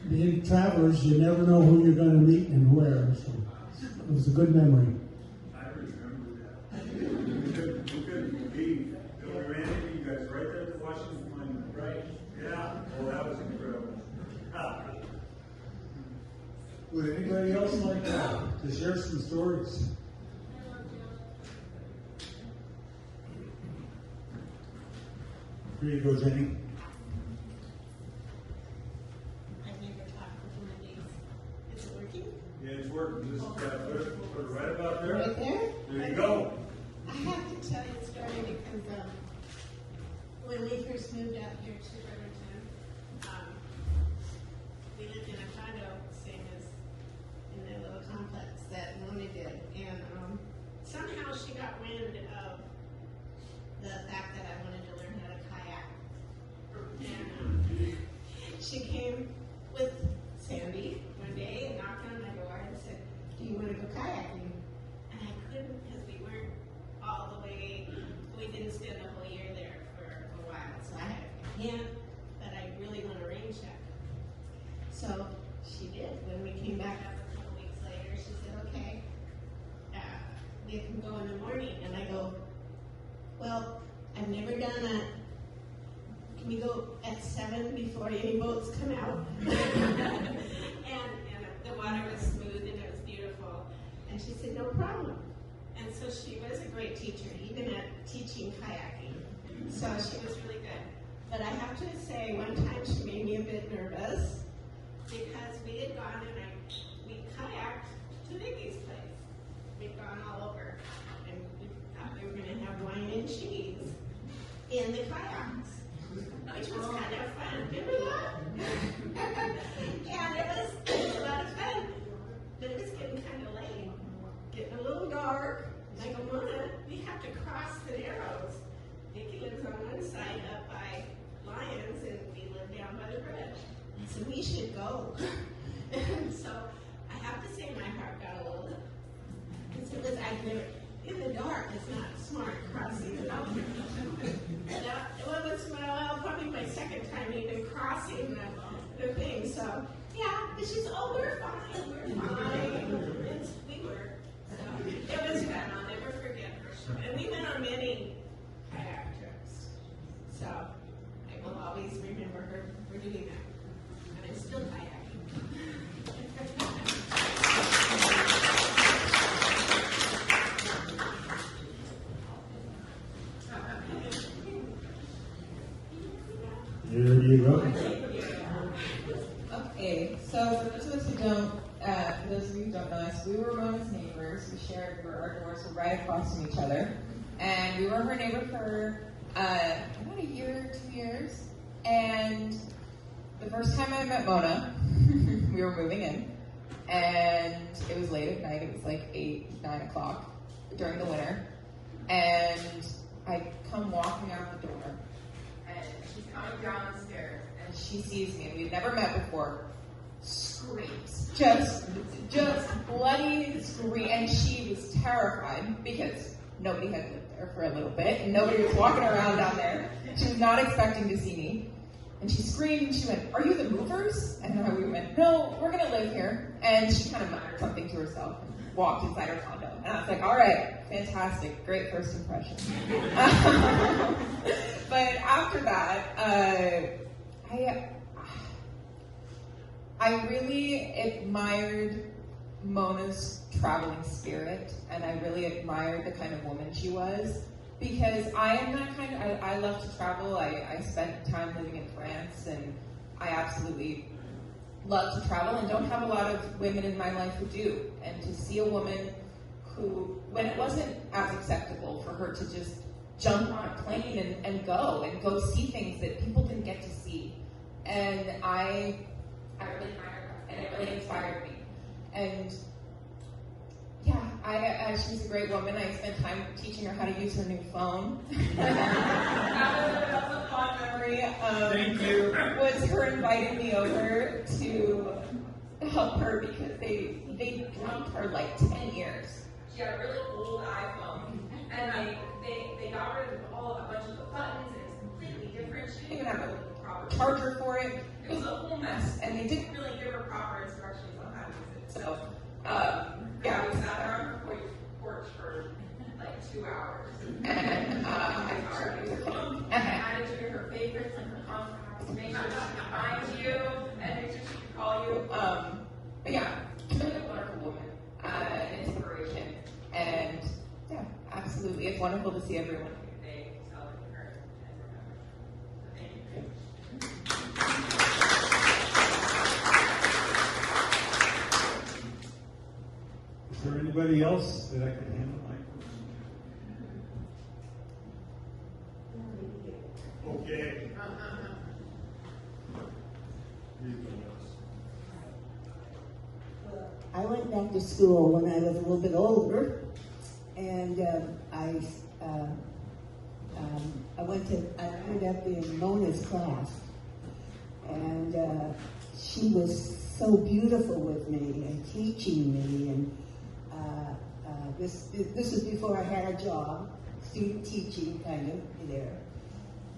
being travelers, you never know who you're going to meet and where. So it was a good memory. I remember that. We couldn't leave. We ran into you guys right there at the Washington Monument. Right. Yeah. Well, that was incredible. Would anybody else like to share some stories? Here you go, Jenny. I've never talked with my niece. Is it working? Yeah, it's working. Just put it right about there. Right there? There you go. I have to tell you a story because when we first moved out here to Irvington, we lived in a condo, same as in the little complex that Mona did. And somehow she got wind of the fact that I wanted to learn how to kayak. And she came with Sandy one day and knocked on my door and said, do you want to go kayaking? And I couldn't because we weren't all the way, we didn't spend the whole year there for a while. So I had a hint that I really want to rain check. So she did. When we came back up a couple weeks later, she said, okay, we can go in the morning. And I go, well, I've never done that. Can we go at 7 before any boats come out? and the water was smooth and it was beautiful. And she said, no problem. And so she was a great teacher, even at teaching kayaking. So she was really good. But I have to say, one time she made me a bit nervous because we had gone and we kayaked to Vicky's place. We'd gone all over, and we thought we were going to have wine and cheese in the kayaks, which was kind of fun. Remember that? And it was a lot of fun, but it was getting kind of late, getting a little dark. And I go, Mona, we have to cross the Narrows. Vicky lives on one side up by Lyons, and we live down by the bridge. I said, we should go. And so I have to say my heart got a little, because it was, I've never, in the dark, it's not smart crossing the mountain. And it was, well, probably my second time even crossing the thing. So, yeah, but she's, oh, we're fine, we're fine. We were. So, it was fun. I'll never forget her. And we went on many kayak trips. So, I will always remember her for doing that. And I'm still kayaking. There you go. Okay, so for those of us who don't, for those of you who don't know us, we were Mona's neighbors. We shared, our doors were right across from each other. And we were her neighbor for about a year, 2 years. And the first time I met Mona, we were moving in. And it was late at night. It was like 8, 9 o'clock during the winter. And I come walking out the door. And she's coming down the stairs. And she sees me. And we'd never met before. Screams. Just bloody scream. And she was terrified because nobody had lived there for a little bit. And nobody was walking around down there. She was not expecting to see me. And she screamed and she went, "Are you the movers?" And we went, "No, we're going to live here." And she kind of muttered something to herself and walked inside her condo. And I was like, all right, fantastic, great first impression. But after that, I really admired Mona's traveling spirit, and I really admired the kind of woman she was. Because I am that kind of, I love to travel. I spent time living in France, and I absolutely love to travel and don't have a lot of women in my life who do. And to see a woman who, when it wasn't as acceptable for her to just jump on a plane and go see things that people didn't get to see. And I really admired her, and it really inspired me. And yeah, she's a great woman. I spent time teaching her how to use her new phone. That's a fond memory. Thank you. Was her inviting me over to help her because they drugged her like 10 years. She had a really old iPhone, and they got rid of a bunch of the buttons, and it's completely different. She didn't even have a proper charger for it. It was a whole mess, and they didn't really give her proper instructions on how to use it. So, yeah, we sat there on her porch for like 2 hours. And I started to come and added to her favorites and her contacts to make sure she could find you and make sure she could call you. But yeah, she's a wonderful woman, an inspiration. And yeah, absolutely. It's wonderful to see everyone here today celebrating her and remember. So thank you. Is there anybody else that I could handle? Okay. I went back to school when I was a little bit older, and I ended up in Mona's class, and she was so beautiful with me and teaching me, and this was before I had a job, student teaching kind of there.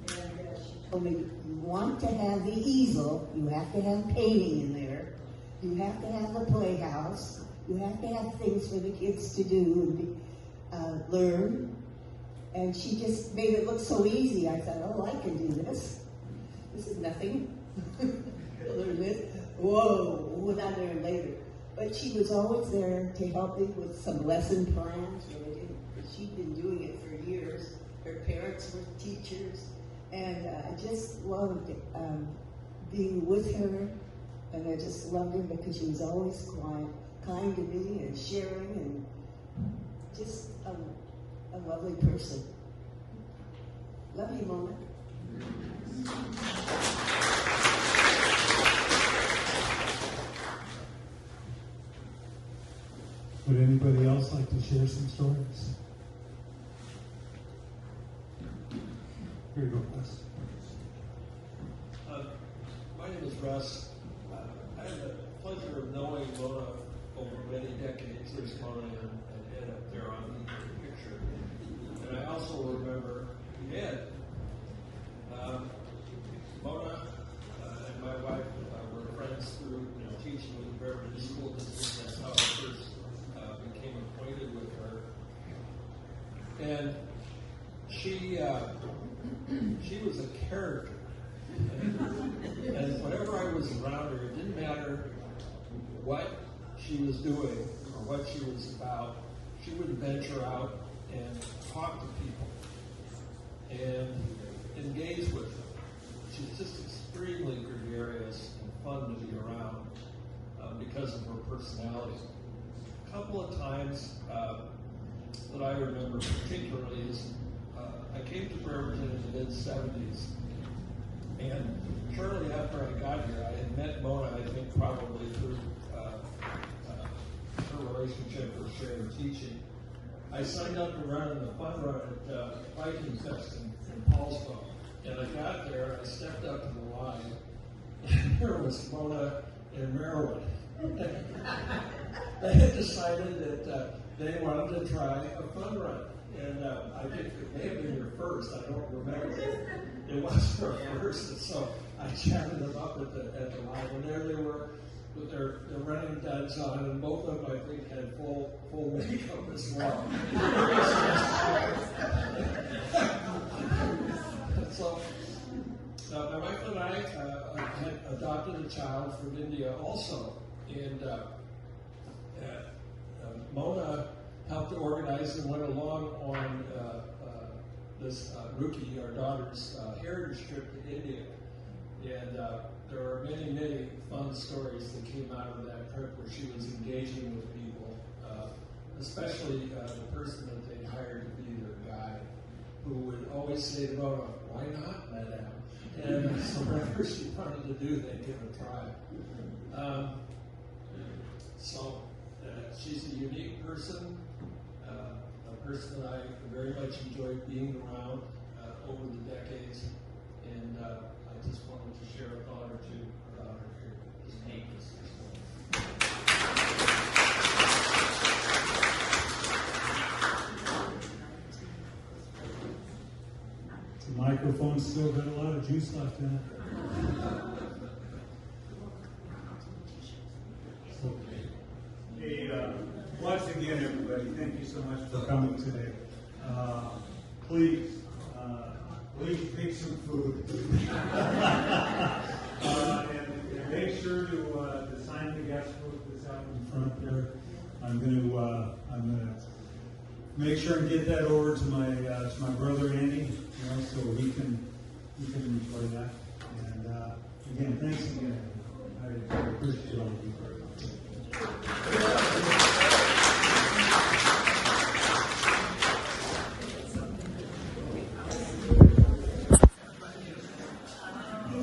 And she told me, you want to have the easel, you have to have painting in there, you have to have a playhouse, you have to have things for the kids to do and learn. And she just made it look so easy. I thought, oh, I can do this. This is nothing. Learn this. Whoa, we'll not learn later. But she was always there to help me with some lesson plans. She'd been doing it for years. Her parents were teachers, and I just loved being with her. And I just loved her because she was always kind to me and sharing, and just a lovely person. Love you, Mona. Would anybody else like to share some stories? Here you go, Russ. My name is Russ. I had the pleasure of knowing Mona over many decades. There's Mona and Ed up there on the picture. And I also remember Ed. Mona and my wife were friends through teaching with the Beverly School District. That's how I first became acquainted with her. And she was a character. And whenever I was around her, it didn't matter what she was doing or what she was about, she would venture out and talk to people and engage with them. She's just extremely gregarious and fun to be around because of her personality. A couple of times that I remember particularly is I came to Bremerton in the mid-70s, and shortly after I got here, I had met Mona, I think probably through her relationship or shared teaching. I signed up to run in the fun run at Viking Fest in Paulsville. And I got there, I stepped up to the line, and there was Mona and Marilyn. They had decided that they wanted to try a fun run. And I think it may have been your first, I don't remember. It was their first, and so I chatted them up at the line, and there they were with their running duds on, and both of them, I think, had full makeup as well. So, my wife and I had adopted a child from India also, and Mona helped to organize and went along on this Ruki, our daughter's heritage trip to India. And there are many, many fun stories that came out of that trip where she was engaging with people, especially the person that they hired to be their guide, who would always say to Mona, "Why not, madam?" And so whatever she wanted to do, they'd give it a try. So she's a unique person, a person that I very much enjoyed being around over the decades, and I just wanted to share a thought or two about her here. Just hate this The microphone's still got a lot of juice left in it. Hey, once again, everybody, thank you so much for coming today. Please pick some food. and make sure to sign the guest book that's out in front there. I'm gonna make sure and get that over to my brother Andy, so he can enjoy that. And again, thanks again. I appreciate all of you very much.